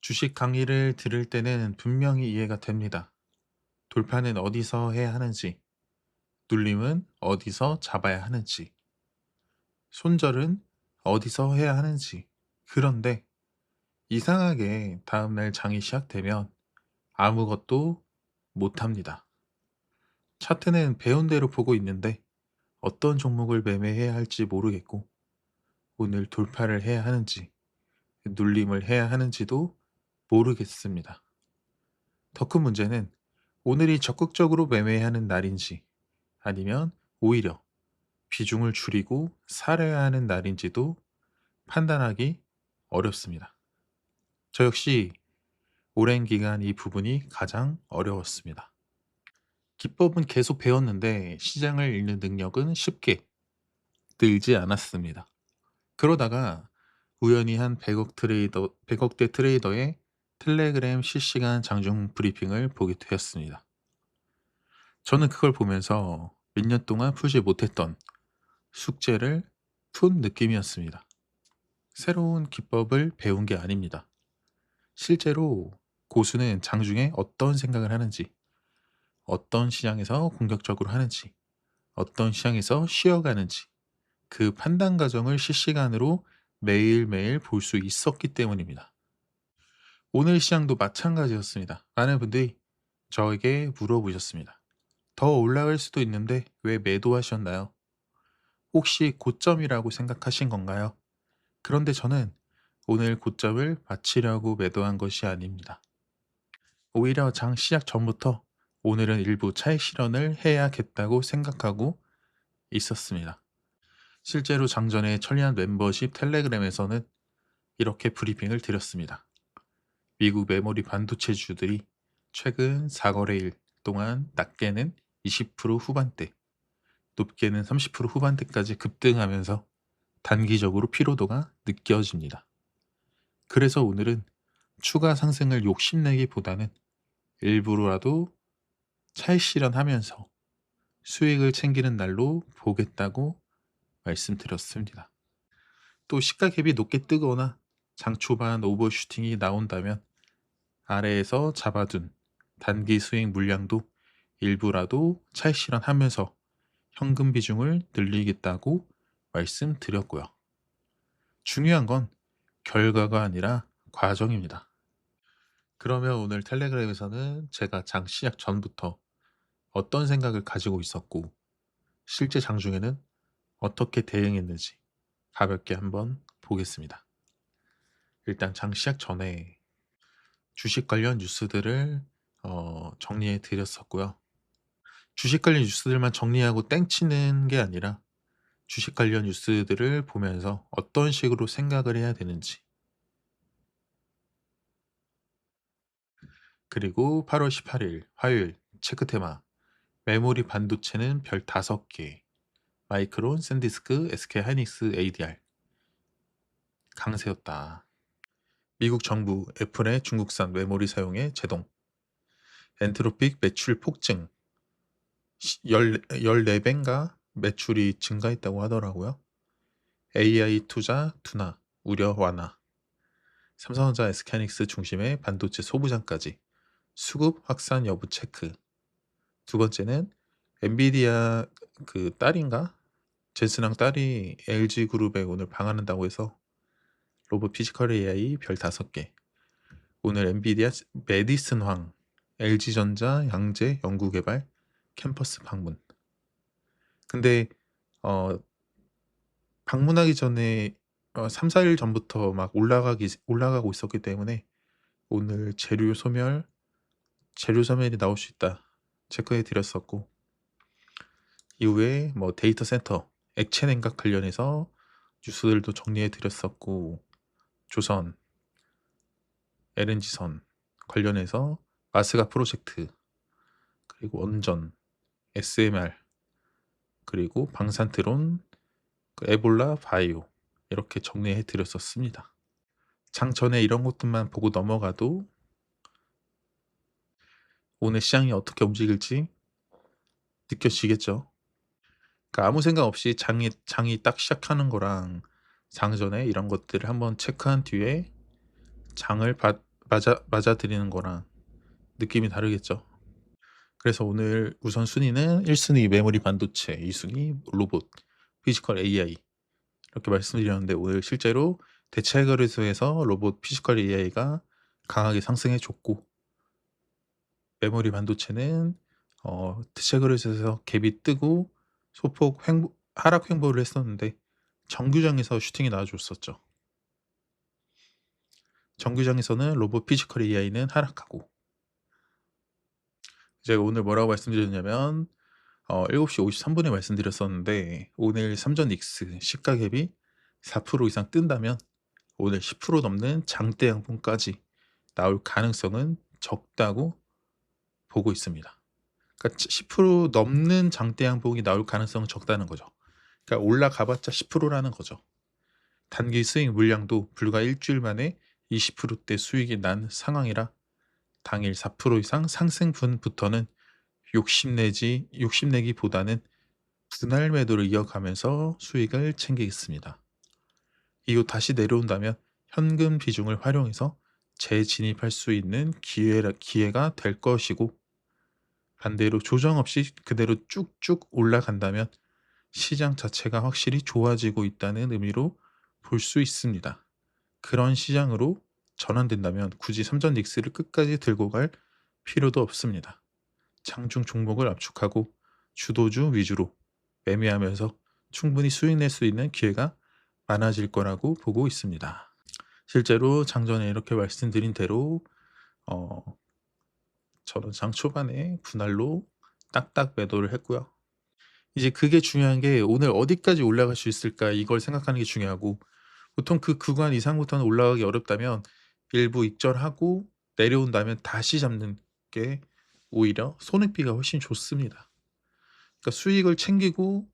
주식 강의를 들을 때는 분명히 이해가 됩니다. 돌파는 어디서 해야 하는지, 눌림은 어디서 잡아야 하는지, 손절은 어디서 해야 하는지. 그런데 이상하게 다음날 장이 시작되면 아무것도 못합니다. 차트는 배운 대로 보고 있는데 어떤 종목을 매매해야 할지 모르겠고, 오늘 돌파를 해야 하는지, 눌림을 해야 하는지도 모르겠습니다. 더 큰 문제는 오늘이 적극적으로 매매해야 하는 날인지, 아니면 오히려 비중을 줄이고 살아야 하는 날인지도 판단하기 어렵습니다. 저 역시 오랜 기간 이 부분이 가장 어려웠습니다. 기법은 계속 배웠는데 시장을 읽는 능력은 쉽게 늘지 않았습니다. 그러다가 우연히 한 100억대 트레이더의 텔레그램 실시간 장중 브리핑을 보게 되었습니다. 저는 그걸 보면서 몇 년 동안 풀지 못했던 숙제를 푼 느낌이었습니다. 새로운 기법을 배운 게 아닙니다. 실제로 고수는 장중에 어떤 생각을 하는지, 어떤 시장에서 공격적으로 하는지, 어떤 시장에서 쉬어가는지, 그 판단 과정을 실시간으로 매일매일 볼 수 있었기 때문입니다. 오늘 시장도 마찬가지였습니다. 많은 분들이 저에게 물어보셨습니다. 더 올라갈 수도 있는데 왜 매도하셨나요? 혹시 고점이라고 생각하신 건가요? 그런데 저는 오늘 고점을 맞추려고 매도한 것이 아닙니다. 오히려 장 시작 전부터 오늘은 일부 차익 실현을 해야겠다고 생각하고 있었습니다. 실제로 장전에 천리안 멤버십 텔레그램에서는 이렇게 브리핑을 드렸습니다. 미국 메모리 반도체주들이 최근 4거래일 동안 낮게는 20% 후반대, 높게는 30% 후반대까지 급등하면서 단기적으로 피로도가 느껴집니다. 그래서 오늘은 추가 상승을 욕심내기보다는 일부러라도 차익 실현하면서 수익을 챙기는 날로 보겠다고 말씀드렸습니다. 또 시가 갭이 높게 뜨거나 장 초반 오버슈팅이 나온다면 아래에서 잡아둔 단기 수익 물량도 일부라도 차익 실현하면서 현금 비중을 늘리겠다고 말씀드렸고요. 중요한 건 결과가 아니라 과정입니다. 그러면 오늘 텔레그램에서는 제가 장 시작 전부터 어떤 생각을 가지고 있었고, 실제 장중에는 어떻게 대응했는지 가볍게 한번 보겠습니다. 일단 장 시작 전에 주식 관련 뉴스들을 정리해 드렸었고요. 주식 관련 뉴스들만 정리하고 땡치는 게 아니라 주식 관련 뉴스들을 보면서 어떤 식으로 생각을 해야 되는지, 그리고 8월 18일 화요일 체크 테마 메모리 반도체는 별 5개, 마이크론, 샌디스크, SK 하이닉스, ADR 강세였다. 미국 정부 애플의 중국산 메모리 사용에 제동, 엔트로픽 매출 폭증, 14배인가 매출이 증가했다고 하더라고요. AI 투자 둔화, 우려 완화, 삼성전자 SK하이닉스 중심의 반도체 소부장까지 수급 확산 여부 체크. 두 번째는 엔비디아 그 딸인가? 젠슨왕 딸이 LG그룹에 오늘 방한한다고 해서 로봇 피지컬 AI 별 5개. 오늘 엔비디아 메디슨 황, LG전자 양재 연구개발 캠퍼스 방문. 근데 어 방문하기 전에 3-4일 전부터 막 올라가고 있었기 때문에 오늘 재료 소멸이 나올 수 있다 체크해 드렸었고, 이후에 뭐 데이터 센터, 액체 냉각 관련해서 뉴스들도 정리해 드렸었고, 조선, LNG선 관련해서 마스가 프로젝트, 그리고 원전, SMR, 그리고 방산트론, 에볼라 바이오 이렇게 정리해 드렸었습니다. 장 전에 이런 것들만 보고 넘어가도 오늘 시장이 어떻게 움직일지 느껴지겠죠. 그러니까 아무 생각 없이 장이 딱 시작하는 거랑 장 전에 이런 것들을 한번 체크한 뒤에 장을 맞아들이는 거랑 느낌이 다르겠죠. 그래서 오늘 우선순위는 1 순위 메모리 반도체, 2 순위 로봇, 피지컬 AI 이렇게 말씀드렸는데, 오늘 실제로 대체 거래소에서 로봇 피지컬 AI가 강하게 상승해 줬고, 메모리 반도체는 대체 거래소에서 갭이 뜨고 소폭 하락 횡보를 했었는데 정규장에서 슈팅이 나와 줬었죠. 정규장에서는 로봇 피지컬 AI는 하락하고, 제가 오늘 뭐라고 말씀드렸냐면 7시 53 분에 말씀드렸었는데, 오늘 삼전 익스 시가 갭이 4% 이상 뜬다면 오늘 10% 넘는 장대 양봉까지 나올 가능성은 적다고 보고 있습니다. 그러니까 10% 넘는 장대 양봉이 나올 가능성은 적다는 거죠. 그러니까 올라가 봤자 10%라는 거죠. 단기 수익 물량도 불과 일주일 만에 20%대 수익이 난 상황이라 당일 4% 이상 상승분부터는 욕심내기보다는 분할 매도를 이어가면서 수익을 챙기겠습니다. 이후 다시 내려온다면 현금 비중을 활용해서 재진입할 수 있는 기회가 될 것이고, 반대로 조정 없이 그대로 쭉쭉 올라간다면 시장 자체가 확실히 좋아지고 있다는 의미로 볼 수 있습니다. 그런 시장으로 전환된다면 굳이 삼전 닉스를 끝까지 들고 갈 필요도 없습니다. 장중 종목을 압축하고 주도주 위주로 매매하면서 충분히 수익 낼 수 있는 기회가 많아질 거라고 보고 있습니다. 실제로 장전에 이렇게 말씀드린 대로 어 저는 장 초반에 분할로 딱딱 매도를 했고요. 이제 그게 중요한 게, 오늘 어디까지 올라갈 수 있을까 이걸 생각하는 게 중요하고, 보통 그 구간 이상부터는 올라가기 어렵다면 일부 익절하고 내려온다면 다시 잡는 게 오히려 손익비가 훨씬 좋습니다. 그러니까 수익을 챙기고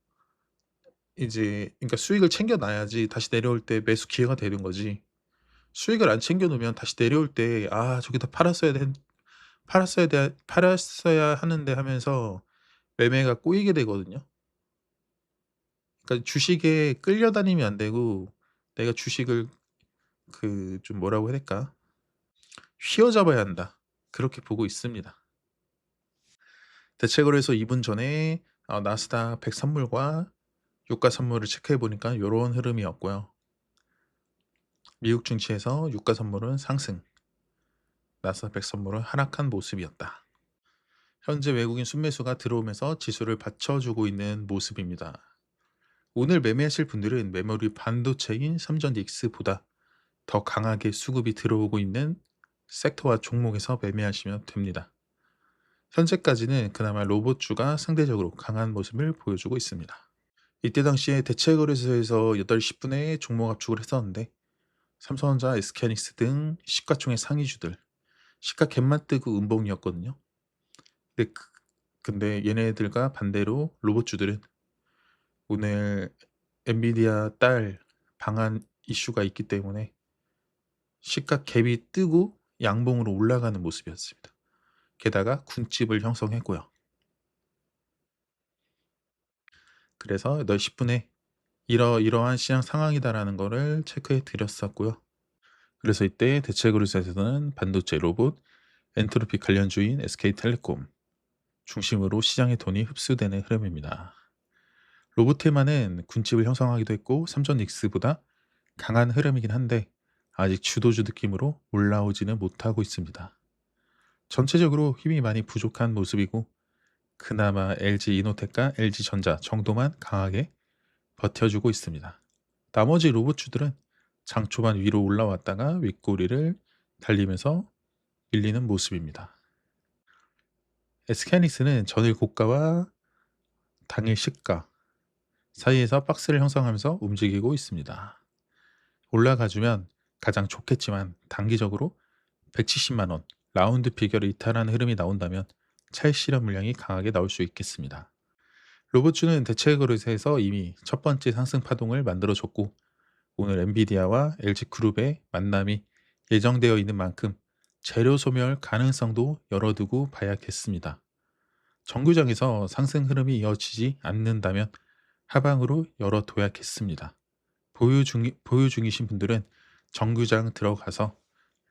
그러니까 수익을 챙겨 놔야지 다시 내려올 때 매수 기회가 되는 거지. 수익을 안 챙겨 놓으면 다시 내려올 때 '아 저기다 팔았어야 하는데.' 하면서 매매가 꼬이게 되거든요. 그러니까 주식에 끌려다니면 안 되고, 내가 주식을 좀 뭐라고 해야 될까? 휘어잡아야 한다. 그렇게 보고 있습니다. 대체거래소 2분 전에 나스닥 100 선물과 유가 선물을 체크해 보니까 요런 흐름이었고요. 미국 증시에서 유가 선물은 상승, 나스닥 100 선물은 하락한 모습이었다. 현재 외국인 순매수가 들어오면서 지수를 받쳐주고 있는 모습입니다. 오늘 매매하실 분들은 메모리 반도체인 삼전 닉스보다 더 강하게 수급이 들어오고 있는 섹터와 종목에서 매매하시면 됩니다. 현재까지는 그나마 로봇주가 상대적으로 강한 모습을 보여주고 있습니다. 이때 당시에 대체거래소에서 8시 10분에 종목 압축을 했었는데, 삼성전자, SK하이닉스 등 시가총액 상위주들 시가 갭만 뜨고 음봉이었거든요. 근데, 근데 얘네들과 반대로 로봇주들은 오늘 엔비디아 딸 방한 이슈가 있기 때문에 시가 갭이 뜨고 양봉으로 올라가는 모습이었습니다. 게다가 군집을 형성했고요. 그래서 8시 10분에 이러한 시장 상황이다라는 거를 체크해 드렸었고요. 그래서 이때 대체그룹에서는 반도체 로봇, 엔트로피 관련주인 SK텔레콤 중심으로 시장의 돈이 흡수되는 흐름입니다. 로봇 테마는 군집을 형성하기도 했고 삼전 닉스보다 강한 흐름이긴 한데 아직 주도주 느낌으로 올라오지는 못하고 있습니다. 전체적으로 힘이 많이 부족한 모습이고, 그나마 LG이노텍과 LG전자 정도만 강하게 버텨주고 있습니다. 나머지 로봇주들은 장 초반 위로 올라왔다가 윗꼬리를 달리면서 밀리는 모습입니다. SK하이닉스는 전일 고가와 당일 시가 사이에서 박스를 형성하면서 움직이고 있습니다. 올라가주면 가장 좋겠지만 단기적으로 170만 원 라운드 피겨를 이탈하는 흐름이 나온다면 차익 실현 물량이 강하게 나올 수 있겠습니다. 로봇주는 대체 그릇에서 이미 첫 번째 상승 파동을 만들어줬고, 오늘 엔비디아와 LG그룹의 만남이 예정되어 있는 만큼 재료 소멸 가능성도 열어두고 봐야겠습니다. 정규장에서 상승 흐름이 이어지지 않는다면 하방으로 열어둬야겠습니다. 보유 중이신 분들은 정규장 들어가서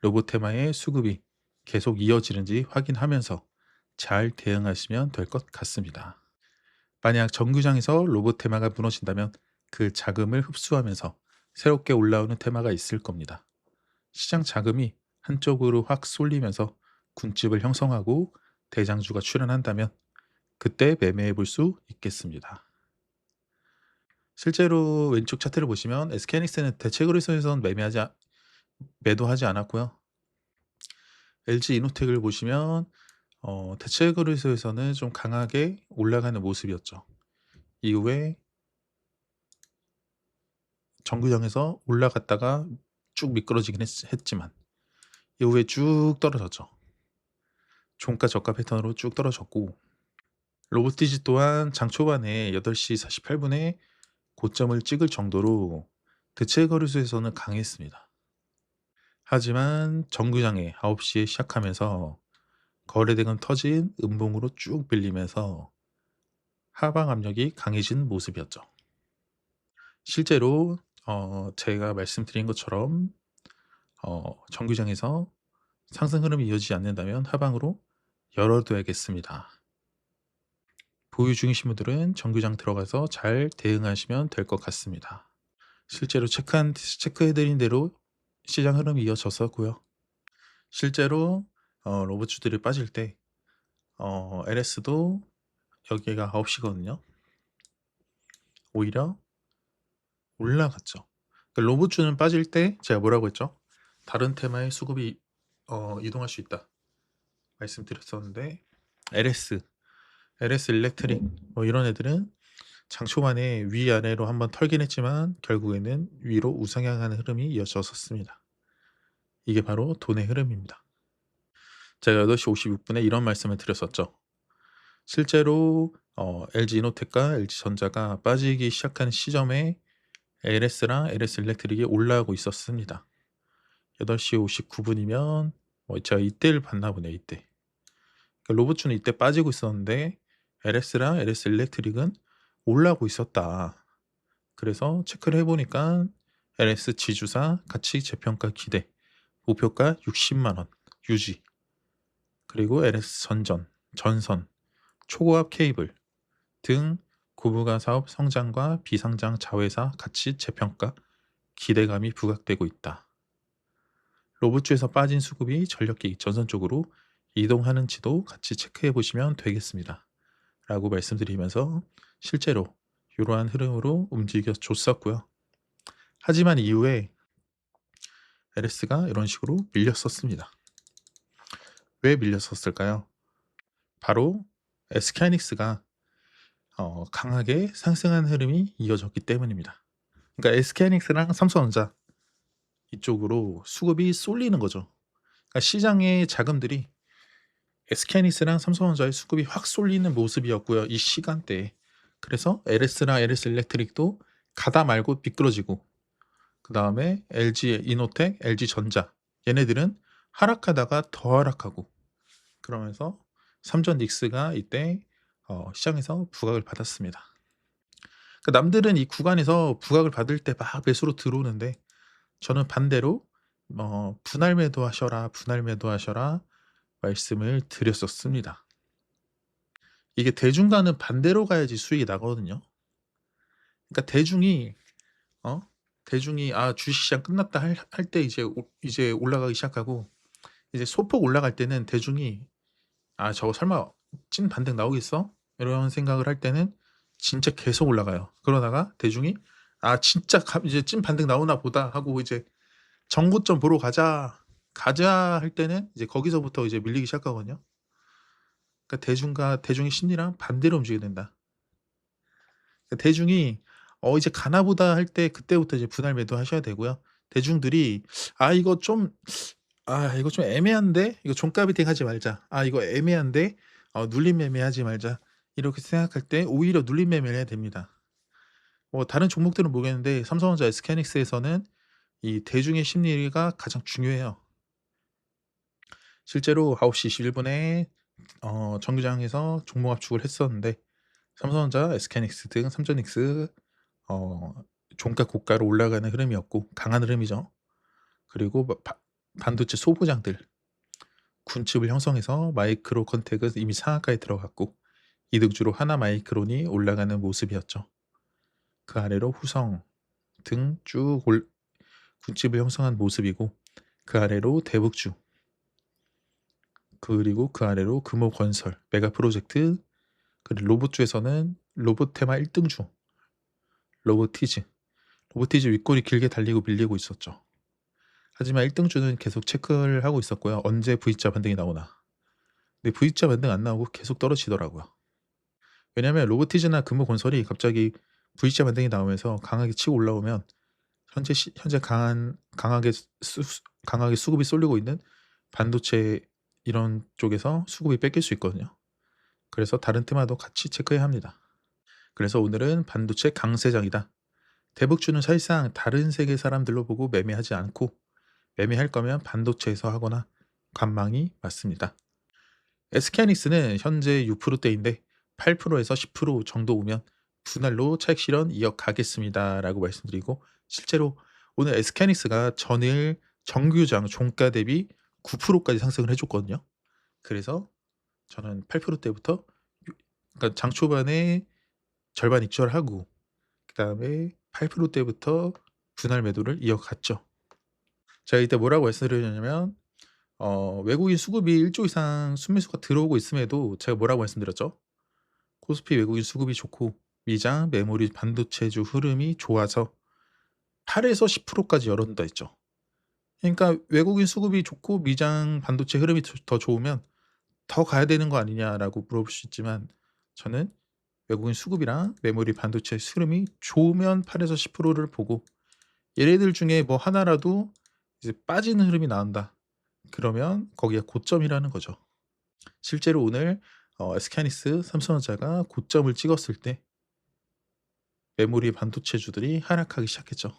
로보테마의 수급이 계속 이어지는지 확인하면서 잘 대응하시면 될 것 같습니다. 만약 정규장에서 로보테마가 무너진다면 그 자금을 흡수하면서 새롭게 올라오는 테마가 있을 겁니다. 시장 자금이 한쪽으로 확 쏠리면서 군집을 형성하고 대장주가 출현한다면 그때 매매해 볼 수 있겠습니다. 실제로 왼쪽 차트를 보시면 SK하이닉스는 대체거래소에선 매도하지 않았고요. LG이노텍을 보시면 대체거래소에서는 좀 강하게 올라가는 모습이었죠. 이후에 정규장에서 올라갔다가 쭉 미끄러지긴 했지만 이후에 쭉 떨어졌죠. 종가 저가 패턴으로 쭉 떨어졌고, 로보티지 또한 장 초반에 8시 48분에 고점을 찍을 정도로 대체 거래소에서는 강했습니다. 하지만 정규장에 9시에 시작하면서 거래대금 터진 음봉으로 쭉 밀리면서 하방 압력이 강해진 모습이었죠. 실제로 제가 말씀드린 것처럼 정규장에서 상승 흐름이 이어지지 않는다면 하방으로 열어둬야겠습니다. 보유 중이신 분들은 정규장 들어가서 잘 대응하시면 될 것 같습니다. 실제로 체크해드린 대로 시장 흐름이 이어졌었고요. 실제로 로봇주들이 빠질 때 LS도 여기가 9시거든요. 오히려 올라갔죠. 그러니까 로봇주는 빠질 때 제가 뭐라고 했죠? 다른 테마의 수급이 이동할 수 있다 말씀드렸었는데, LS 일렉트릭 뭐 이런 애들은 장 초반에 위아래로 한번 털긴 했지만 결국에는 위로 우상향하는 흐름이 이어졌었습니다. 이게 바로 돈의 흐름입니다. 제가 8시 56분에 이런 말씀을 드렸었죠. 실제로 LG이노텍과 LG전자가 빠지기 시작한 시점에 LS랑 LS 일렉트릭이 올라오고 있었습니다. 8시 59분이면 제가 이때를 봤나 보네요. 이때. 그러니까 로봇주는 이때 빠지고 있었는데 LS랑 LS 일렉트릭은 올라오고 있었다. 그래서 체크를 해보니까 LS 지주사 가치 재평가 기대 목표가 60만 원 유지, 그리고 LS 전선, 초고압 케이블 등 고부가 사업 성장과 비상장 자회사 가치 재평가 기대감이 부각되고 있다. 로봇주에서 빠진 수급이 전력기 전선 쪽으로 이동하는지도 같이 체크해 보시면 되겠습니다. 라고 말씀드리면서 실제로 이러한 흐름으로 움직여 줬었고요. 하지만 이후에 LS가 이런 식으로 밀렸었습니다. 왜 밀렸었을까요? 바로 SK하이닉스가 강하게 상승한 흐름이 이어졌기 때문입니다. 그러니까 SK하이닉스랑 삼성전자 이쪽으로 수급이 쏠리는 거죠. 그러니까 시장의 자금들이 SK하이닉스랑 삼성전자의 수급이 확 쏠리는 모습이었고요, 이 시간대에. 그래서 LS랑 LS 일렉트릭도 가다 말고 미끄러지고, 그 다음에 LG 이노텍, LG 전자 얘네들은 하락하다가 더 하락하고, 그러면서 삼전 닉스가 이때 시장에서 부각을 받았습니다. 그러니까 남들은 이 구간에서 부각을 받을 때 막 매수로 들어오는데 저는 반대로 분할 매도하셔라, 분할 매도하셔라 말씀을 드렸었습니다. 이게 대중과는 반대로 가야지 수익이 나거든요. 그러니까 어 대중이 '아 주식시장 끝났다.' 할 때 이제 올라가기 시작하고, 이제 소폭 올라갈 때는 대중이 '아 저거 설마 찐 반등 나오겠어?' 이런 생각을 할 때는 진짜 계속 올라가요. 그러다가 대중이 '아 진짜 이제 찐 반등 나오나 보다.' 하고 이제 '정고점 보러 가자. 가자.' 할 때는 이제 거기서부터 이제 밀리기 시작하거든요. 그러니까 대중과 대중의 심리랑 반대로 움직여야 된다. 그러니까 대중이 이제 가나 보다 할 때 그때부터 이제 분할 매도하셔야 되고요. 대중들이 '아 이거 좀 이거 좀 애매한데? 이거 종가 베팅하지 말자. 아 이거 애매한데? 눌림 매매하지 말자.' 이렇게 생각할 때 오히려 눌림 매매를 해야 됩니다. 다른 종목들은 모르겠는데 삼성전자, SK하이닉스에서는 이 대중의 심리가 가장 중요해요. 실제로 9시 21분에 정규장에서 종목 압축을 했었는데 삼성전자, SK하이닉스 등 삼전닉스 어 종가 고가로 올라가는 흐름이었고, 강한 흐름이죠. 그리고 반도체 소부장들 군집을 형성해서 마이크로 컨택은 이미 상한가에 들어갔고 이등주로 하나마이크론이 올라가는 모습이었죠. 그 아래로 후성 등 쭉 군집을 형성한 모습이고 그 아래로 대북주 그리고 그 아래로 금호건설, 메가프로젝트 그리고 로봇주에서는 로봇테마 1 등주 로보티즈, 로보티즈 윗골이 길게 달리고 밀리고 있었죠. 하지만 1 등주는 계속 체크를 하고 있었고요. 언제 V자 반등이 나오나. 근데 V자 반등 안 나오고 계속 떨어지더라고요. 왜냐하면 로보티즈나 금호건설이 갑자기 V자 반등이 나오면서 강하게 치고 올라오면 현재 강하게 수급이 쏠리고 있는 반도체 이런 쪽에서 수급이 뺏길 수 있거든요. 그래서 다른 테마도 같이 체크해야 합니다. 그래서 오늘은 반도체 강세장이다. 대북주는 사실상 다른 세계 사람들로 보고 매매하지 않고 매매할 거면 반도체에서 하거나 관망이 맞습니다. SK하이닉스는 현재 6%대인데 8%에서 10% 정도 오면 분할로 차익 실현 이어가겠습니다라고 말씀드리고 실제로 오늘 SK하이닉스가 전일 정규장 종가 대비 9%까지 상승을 해줬거든요. 그래서 저는 8%대부터 그러니까 장 초반에 절반 익절하고 그 다음에 8%대부터 분할 매도를 이어갔죠. 제가 이때 뭐라고 말씀드렸냐면 외국인 수급이 1조 이상 순매수가 들어오고 있음에도 제가 뭐라고 말씀드렸죠? 코스피 외국인 수급이 좋고 미장, 메모리, 반도체주 흐름이 좋아서 8에서 10%까지 열어둔다 했죠. 그러니까 외국인 수급이 좋고 미장, 반도체 흐름이 더 좋으면 더 가야 되는 거 아니냐라고 물어볼 수 있지만 저는 외국인 수급이랑 메모리, 반도체 흐름이 좋으면 8에서 10%를 보고 얘네들 중에 뭐 하나라도 이제 빠지는 흐름이 나온다. 그러면 거기가 고점이라는 거죠. 실제로 오늘 SK하이닉스, 삼성전자가 고점을 찍었을 때 메모리 반도체주들이 하락하기 시작했죠.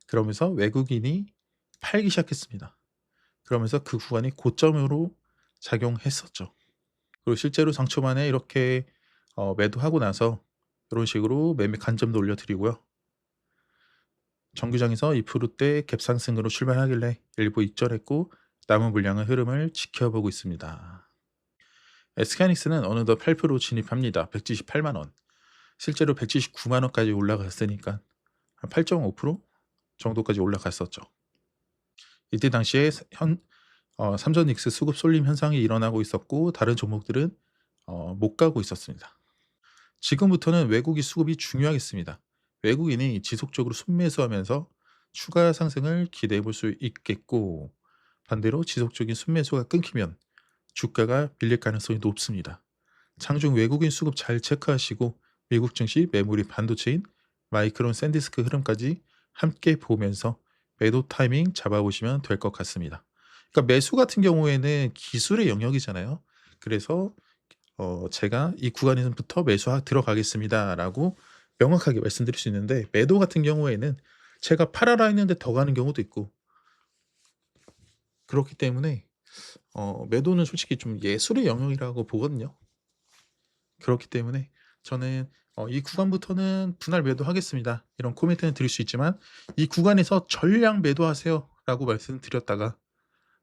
그러면서 외국인이 팔기 시작했습니다. 그러면서 그 구간이 고점으로 작용했었죠. 그리고 실제로 장초반에 이렇게 매도하고 나서 이런 식으로 매매 관점도 올려드리고요. 정규장에서 2%대 갭 상승으로 출발하길래 일부 익절했고 남은 물량의 흐름을 지켜보고 있습니다. SK하이닉스는 어느덧 8% 진입합니다. 178만 원. 실제로 179만 원까지 올라갔으니까 한 8.5% 정도까지 올라갔었죠. 이때 당시에 삼성닉스 수급 쏠림 현상이 일어나고 있었고 다른 종목들은 못 가고 있었습니다. 지금부터는 외국인 수급이 중요하겠습니다. 외국인이 지속적으로 순매수하면서 추가 상승을 기대해 볼 수 있겠고 반대로 지속적인 순매수가 끊기면 주가가 밀릴 가능성이 높습니다. 장중 외국인 수급 잘 체크하시고 미국 증시 메모리 반도체인 마이크론 샌디스크 흐름까지 함께 보면서 매도 타이밍 잡아보시면 될 것 같습니다. 그러니까 매수 같은 경우에는 기술의 영역이잖아요. 그래서 제가 이 구간에서부터 매수 들어가겠습니다라고 명확하게 말씀드릴 수 있는데 매도 같은 경우에는 제가 팔아라 했는데 더 가는 경우도 있고 그렇기 때문에 매도는 솔직히 좀 예술의 영역이라고 보거든요. 그렇기 때문에 저는 이 구간부터는 분할 매도하겠습니다. 이런 코멘트는 드릴 수 있지만 이 구간에서 전량 매도하세요라고 말씀드렸다가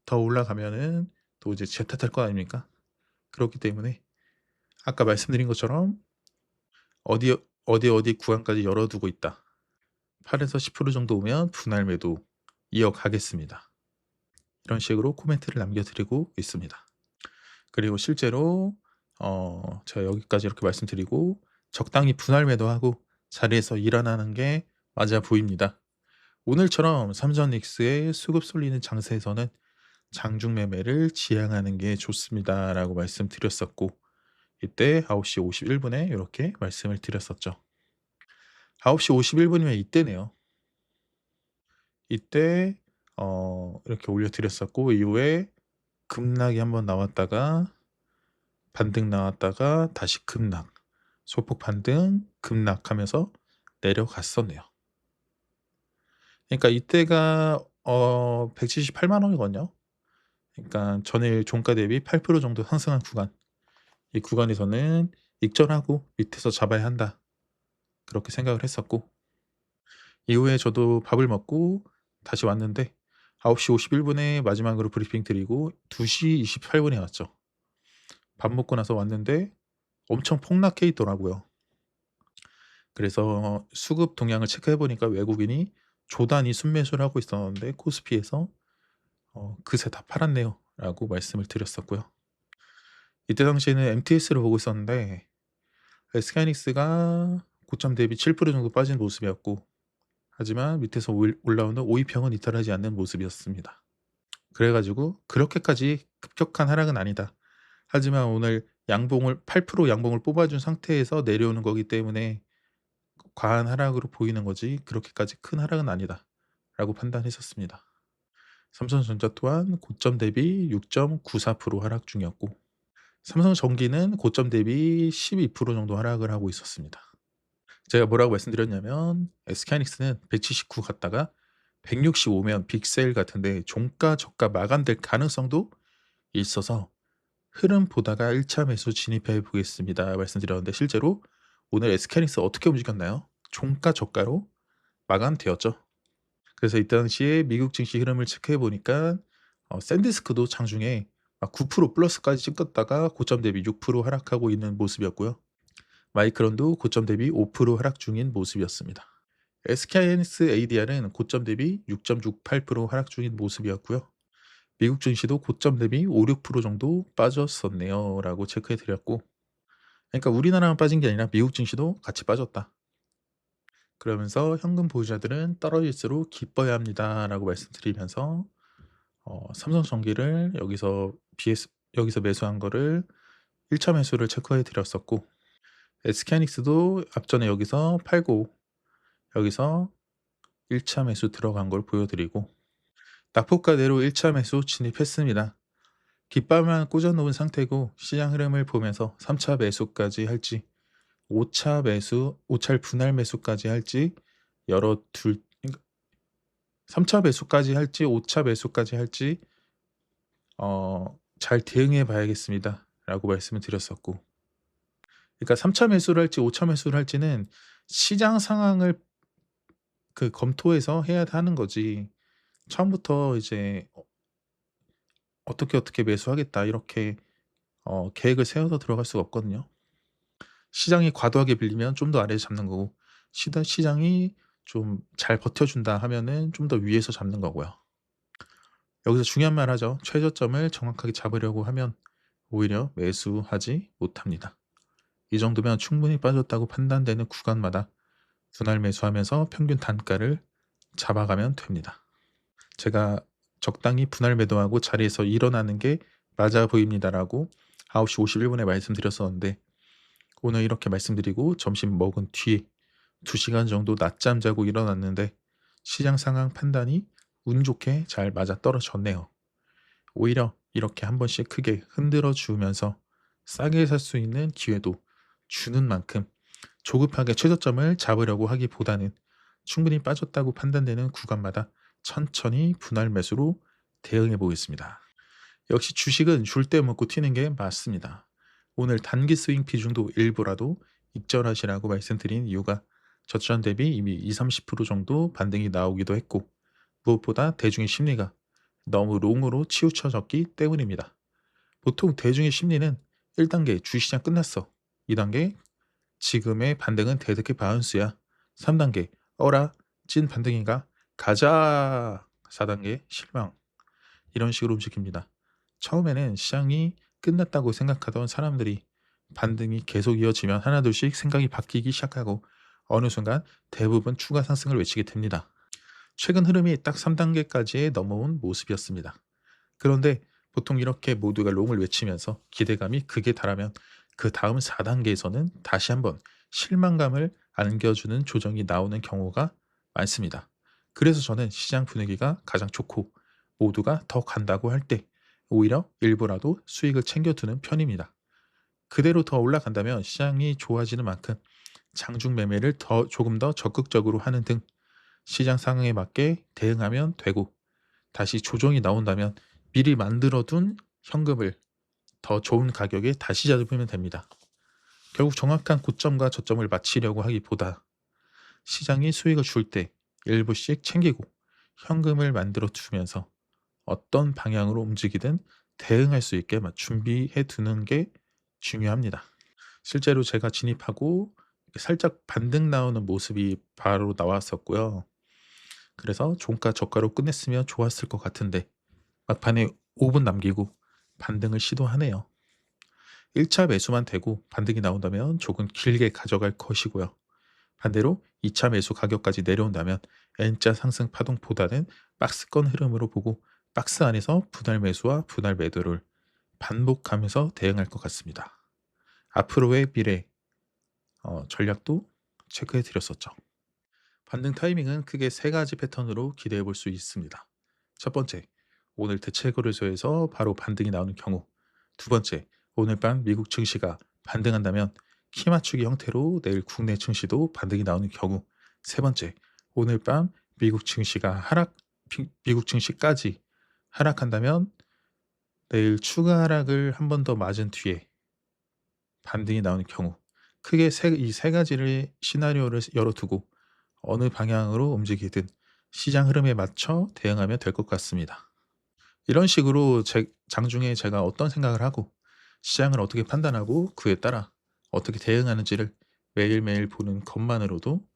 더 올라가면은 또 이제 제 탓할 거 아닙니까? 그렇기 때문에 아까 말씀드린 것처럼 어디 구간까지 열어두고 있다. 8에서 10% 정도 오면 분할 매도 이어가겠습니다. 이런 식으로 코멘트를 남겨드리고 있습니다. 그리고 실제로 제가 여기까지 이렇게 말씀드리고 적당히 분할 매도하고 자리에서 일어나는 게 맞아 보입니다. 오늘처럼 삼성닉스의 수급 쏠리는 장세에서는 장중 매매를 지향하는 게 좋습니다라고 말씀드렸었고 이때 9시 51분에 이렇게 말씀을 드렸었죠. 9시 51분이면 이때네요. 이때 이렇게 올려드렸었고 이후에 급락이 한번 나왔다가 반등 나왔다가 다시 급락, 소폭 반등, 급락하면서 내려갔었네요. 그러니까 이때가 178만 원이거든요. 그러니까 전일 종가 대비 8% 정도 상승한 구간. 이 구간에서는 익절하고 밑에서 잡아야 한다. 그렇게 생각을 했었고 이후에 저도 밥을 먹고 다시 왔는데 9시 51분에 마지막으로 브리핑 드리고 2시 28분에 왔죠. 밥 먹고 나서 왔는데 엄청 폭락해 있더라고요. 그래서 수급 동향을 체크해 보니까 외국인이 조단위 순매수를 하고 있었는데 코스피에서 "그새 다 팔았네요."라고 말씀을 드렸었고요. 이때 당시에는 MTS를 보고 있었는데 SK하이닉스가 고점 대비 7% 정도 빠진 모습이었고, 하지만 밑에서 올라오는 오이평은 이탈하지 않는 모습이었습니다. 그래 가지고 '그렇게까지 급격한 하락은 아니다. 하지만 오늘 양봉을 8% 양봉을 뽑아 준 상태에서 내려오는 거기 때문에 과한 하락으로 보이는 거지 그렇게까지 큰 하락은 아니다.'라고 판단했었습니다. 삼성전자 또한 고점 대비 6.94% 하락 중이었고, 삼성전기는 고점 대비 12% 정도 하락을 하고 있었습니다. 제가 뭐라고 말씀드렸냐면 SK하이닉스는 179 갔다가 165면 빅세일 같은데 종가 저가 마감될 가능성도 있어서 흐름 보다가 1차 매수 진입해 보겠습니다 말씀드렸는데, 실제로 오늘 SK하이닉스 어떻게 움직였나요? 종가 저가로 마감되었죠. 그래서 이때 당시에 미국 증시 흐름을 체크해 보니까 샌디스크도 장중에 막 9% 플러스까지 찍었다가 고점 대비 6% 하락하고 있는 모습이었고요. 마이크론도 고점 대비 5% 하락 중인 모습이었습니다. SK하이닉스 ADR은 고점 대비 6.68% 하락 중인 모습이었고요. 미국 증시도 고점 대비 5-6% 정도 빠졌었네요라고 체크해 드렸고, 그러니까 우리나라만 빠진 게 아니라 미국 증시도 같이 빠졌다. 그러면서 현금 보유자들은 떨어질수록 기뻐해야 합니다라고 말씀드리면서 삼성전기를 여기서 매수한 거를 1차 매수를 체크해 드렸었고, SK하이닉스도 앞전에 여기서 팔고 여기서 1차 매수 들어간 걸 보여 드리고, 낙폭가대로 1차 매수 진입했습니다. 깃발만 꽂아 놓은 상태고 시장 흐름을 보면서 3차 매수까지 할지 5차 매수 5 차 분할 매수까지 할지 여러 둘 그러니까 3차 매수까지 할지 5차 매수까지 할지 "잘 대응해 봐야겠습니다."라고 말씀을 드렸었고, 그러니까 3차 매수를 할지 5차 매수를 할지는 시장 상황을 검토해서 해야 하는 거지, 처음부터 이제 어떻게 매수하겠다." 이렇게 계획을 세워서 들어갈 수가 없거든요. 시장이 과도하게 밀리면 좀 더 아래에서 잡는 거고, 시장이 좀 잘 버텨준다 하면은 좀 더 위에서 잡는 거고요. 여기서 중요한 말 하죠. 최저점을 정확하게 잡으려고 하면 오히려 매수하지 못합니다. 이 정도면 충분히 빠졌다고 판단되는 구간마다 분할 매수하면서 평균 단가를 잡아가면 됩니다. 제가 적당히 분할 매도하고 자리에서 일어나는 게 맞아 보입니다라고 9시 51분에 말씀드렸었는데, 오늘 이렇게 말씀드리고 점심 먹은 뒤에 2시간 정도 낮잠 자고 일어났는데 시장 상황 판단이 운 좋게 잘 맞아떨어졌네요. 오히려 이렇게 한 번씩 크게 흔들어 주면서 싸게 살 수 있는 기회도 주는 만큼 조급하게 최저점을 잡으려고 하기보다는 충분히 빠졌다고 판단되는 구간마다 천천히 분할 매수로 대응해 보겠습니다. 역시 주식은 줄 때 먹고 튀는 게 맞습니다. 오늘 단기 스윙 비중도 일부라도 익절하시라고 말씀드린 이유가 저점 대비 이미 20-30% 정도 반등이 나오기도 했고, 무엇보다 대중의 심리가 너무 롱으로 치우쳐졌기 때문입니다. 보통 대중의 심리는 1단계 주시장 끝났어, 2단계 지금의 반등은 대득의 바운스야, 3단계 어라 찐 반등인가 가자, 4단계 실망, 이런 식으로 움직입니다. 처음에는 시장이 끝났다고 생각하던 사람들이 반등이 계속 이어지면 하나둘씩 생각이 바뀌기 시작하고 어느 순간 대부분 추가 상승을 외치게 됩니다. 최근 흐름이 딱 3단계까지 넘어온 모습이었습니다. 그런데 보통 이렇게 모두가 롱을 외치면서 기대감이 극에 달하면 그 다음 4단계에서는 다시 한번 실망감을 안겨주는 조정이 나오는 경우가 많습니다. 그래서 저는 시장 분위기가 가장 좋고 모두가 더 간다고 할 때 오히려 일부라도 수익을 챙겨두는 편입니다. 그대로 더 올라간다면 시장이 좋아지는 만큼 장중 매매를 조금 더 적극적으로 하는 등 시장 상황에 맞게 대응하면 되고, 다시 조정이 나온다면 미리 만들어둔 현금을 더 좋은 가격에 다시 잡으면 됩니다. 결국 정확한 고점과 저점을 맞추려고 하기보다 시장이 수익을 줄 때 일부씩 챙기고 현금을 만들어 두면서 어떤 방향으로 움직이든 대응할 수 있게 준비해 두는 게 중요합니다. 실제로 제가 진입하고 살짝 반등 나오는 모습이 바로 나왔었고요. 그래서 종가 저가로 끝냈으면 좋았을 것 같은데 막판에 5분 남기고 반등을 시도하네요. 1차 매수만 되고 반등이 나온다면 조금 길게 가져갈 것이고요. 반대로 2차 매수 가격까지 내려온다면 N자 상승 파동보다는 박스권 흐름으로 보고 박스 안에서 분할 매수와 분할 매도를 반복하면서 대응할 것 같습니다. 앞으로의 미래 전략도 체크해 드렸었죠. 반등 타이밍은 크게 세 가지 패턴으로 기대해 볼 수 있습니다. 첫 번째, 오늘 대체 거래소에서 바로 반등이 나오는 경우. 두 번째, 오늘 밤 미국 증시가 반등한다면 키 맞추기 형태로 내일 국내 증시도 반등이 나오는 경우. 세 번째, 오늘 밤 미국 증시가 미국 증시까지 하락한다면 내일 추가 하락을 한 번 더 맞은 뒤에 반등이 나오는 경우. 크게 이 세 가지를 시나리오를 열어두고 어느 방향으로 움직이든 시장 흐름에 맞춰 대응하면 될 것 같습니다. 이런 식으로 장중에 제가 어떤 생각을 하고 시장을 어떻게 판단하고 그에 따라 어떻게 대응하는지를 매일매일 보는 것만으로도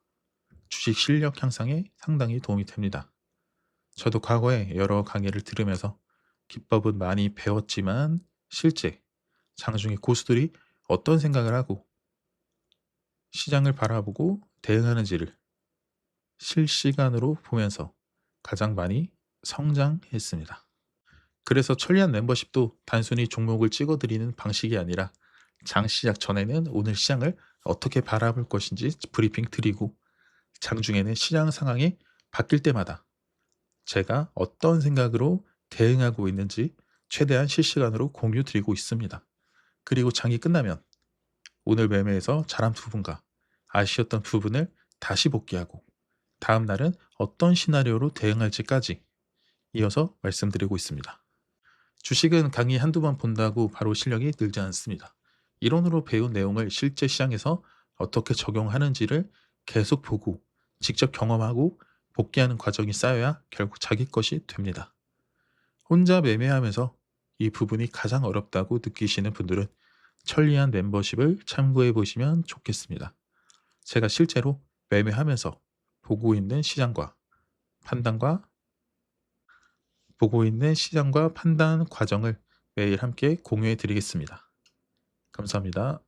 주식 실력 향상에 상당히 도움이 됩니다. 저도 과거에 여러 강의를 들으면서 기법은 많이 배웠지만 실제 장중에 고수들이 어떤 생각을 하고 시장을 바라보고 대응하는지를 실시간으로 보면서 가장 많이 성장했습니다. 그래서 천리안 멤버십도 단순히 종목을 찍어드리는 방식이 아니라 장 시작 전에는 오늘 시장을 어떻게 바라볼 것인지 브리핑 드리고 장중에는 시장 상황이 바뀔 때마다 제가 어떤 생각으로 대응하고 있는지 최대한 실시간으로 공유 드리고 있습니다. 그리고 장이 끝나면 오늘 매매에서 잘한 부분과 아쉬웠던 부분을 다시 복귀하고 다음 날은 어떤 시나리오로 대응할지까지 이어서 말씀드리고 있습니다. 주식은 강의 한두 번 본다고 바로 실력이 늘지 않습니다. 이론으로 배운 내용을 실제 시장에서 어떻게 적용하는지를 계속 보고 직접 경험하고 복귀하는 과정이 쌓여야 결국 자기 것이 됩니다. 혼자 매매하면서 이 부분이 가장 어렵다고 느끼시는 분들은 천리안 멤버십을 참고해 보시면 좋겠습니다. 제가 실제로 매매하면서 보고 있는 시장과 판단과 보고 있는 시장과 판단 과정을 매일 함께 공유해 드리겠습니다. 감사합니다.